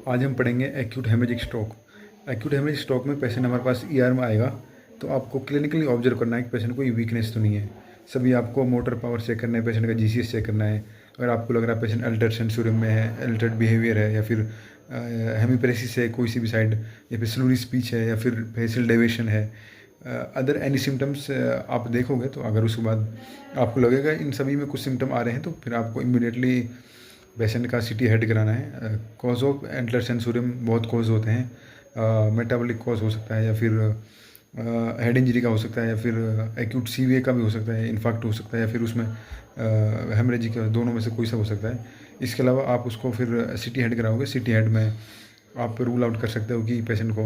आज हम पढ़ेंगे acute haemorrhagic stroke. Acute haemorrhagic stroke में पेशेंट हमारे पास ईआर में आएगा तो आपको क्लिनिकली ऑब्जर्व करना है कि पेशेंट को कोई वीकनेस तो नहीं है। सभी आपको मोटर पावर चेक करना है, पेशेंट का जीसीएस चेक करना है। अगर आपको लग रहा है पेशेंट अल्टर्ड सेंसोरियम में है, अल्टर्ड बिहेवियर है, या फिर हेमीप्रेसिस है कोई सी भी साइड, या फिर स्लूरी स्पीच है, या फिर फेशियल डेविएशन है, अदर एनी सिम्टम्स आप देखोगे तो अगर उसके बाद आपको लगेगा इन सभी में कुछ सिम्टम आ रहे हैं तो फिर आपको इमीडिएटली पेशेंट का सीटी हेड कराना है। कॉज ऑफ एंटलर सेंसोरियम बहुत कॉज होते हैं। मेटाबॉलिक कॉज हो सकता है, या फिर हेड इंजरी का हो सकता है, या फिर एक्यूट सीवीए का भी हो सकता है, इन्फाक्ट हो सकता है, या फिर उसमें हेमरेजिक, दोनों में से कोई सा हो सकता है। इसके अलावा आप उसको फिर सीटी हेड कराओगे। सीटी हेड में आप रूल आउट कर सकते हो कि पेशेंट को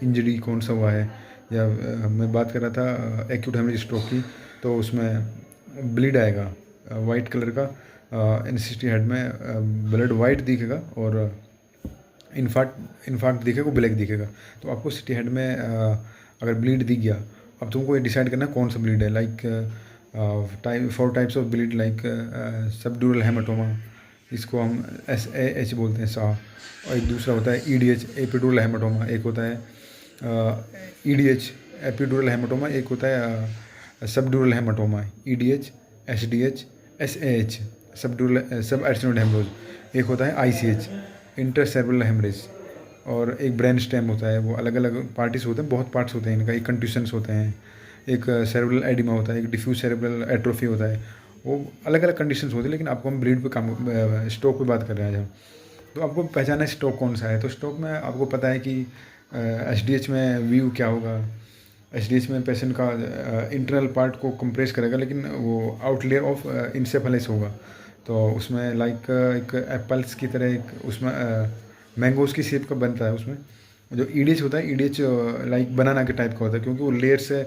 इंजरी कौन सा हुआ है। या मैं बात कर रहा था एक्यूट हेमरेजिक स्ट्रोक की, तो उसमें ब्लीड आएगा वाइट कलर का। सीटी हेड में ब्लड वाइट दिखेगा और इन्फाक्ट दिखेगा, ब्लैक दिखेगा। तो आपको सिटी हेड में अगर ब्लीड दिख गया, अब तुमको ये डिसाइड करना है कौन सा ब्लीड है। Like 4 types of bleed, like subdural haematoma, इसको हम SAH बोलते हैं, सा। और एक दूसरा होता है EDH, एपिड्यूरल हेमाटोमा। एक होता है EDH, एपिड्यूरल हेमाटोमा। एक होता है subdural haematoma, EDH, SDH, SAH, सब एर्चिनोइड हेमरोज। एक होता है ICH, इंटरसेरेब्रल हेमरेज। और एक ब्रेन स्टेम होता है, वो अलग अलग पार्टिस होते हैं, बहुत पार्ट्स होते हैं इनका। एक कंट्यूशंस होते हैं, एक सेरेब्रल एडिमा होता है, एक डिफ्यूज सेरेब्रल एट्रोफी होता है। वो अलग अलग कंडीशंस होती है, लेकिन आपको हम ब्लीड पे काम, स्ट्रोक पे बात कर रहे हैं आज हम। तो आपको पहचाना है स्ट्रोक कौन सा है। तो स्ट्रोक में आपको पता है कि SDH में व्यू क्या होगा। SDH में पेशेंट का इंटरनल पार्ट को कंप्रेस करेगा, लेकिन वो आउटलेयर ऑफ इंसेफेलस होगा। तो उसमें लाइक एक एप्पल्स की तरह एक उसमें मैंगोज़ की शेप का बनता है। उसमें जो EDH होता है, EDH लाइक बनाना के टाइप का होता है, क्योंकि वो लेयर से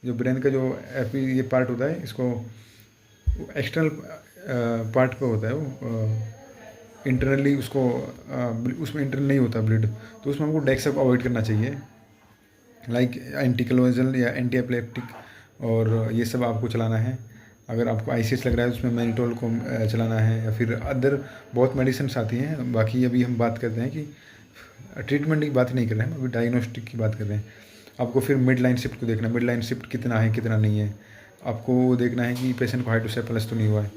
जो ब्रेन का जो ये पार्ट होता है, इसको एक्सटर्नल पार्ट पे होता है वो, इंटरनली उसको उसमें इंटरनल नहीं होता ब्लड। तो उसमें हमको डेक्सा को अवॉइड करना चाहिए, लाइक एंटीक्लोजल या एंटी एपिलेप्टिक, और ये सब आपको चलाना है। अगर आपको ICS लग रहा है उसमें मैनिटोल को चलाना है, या फिर अदर बहुत मेडिसिन आती हैं। बाकी अभी हम बात करते हैं कि ट्रीटमेंट की बात नहीं कर रहे हैं, अभी डायग्नोस्टिक की बात कर रहे हैं। आपको फिर मिड लाइन शिफ्ट को देखना है, मिड लाइन शिफ्ट कितना है कितना नहीं है। आपको देखना है कि पेशेंट को हाइड्रोसेफेलस तो नहीं हुआ है।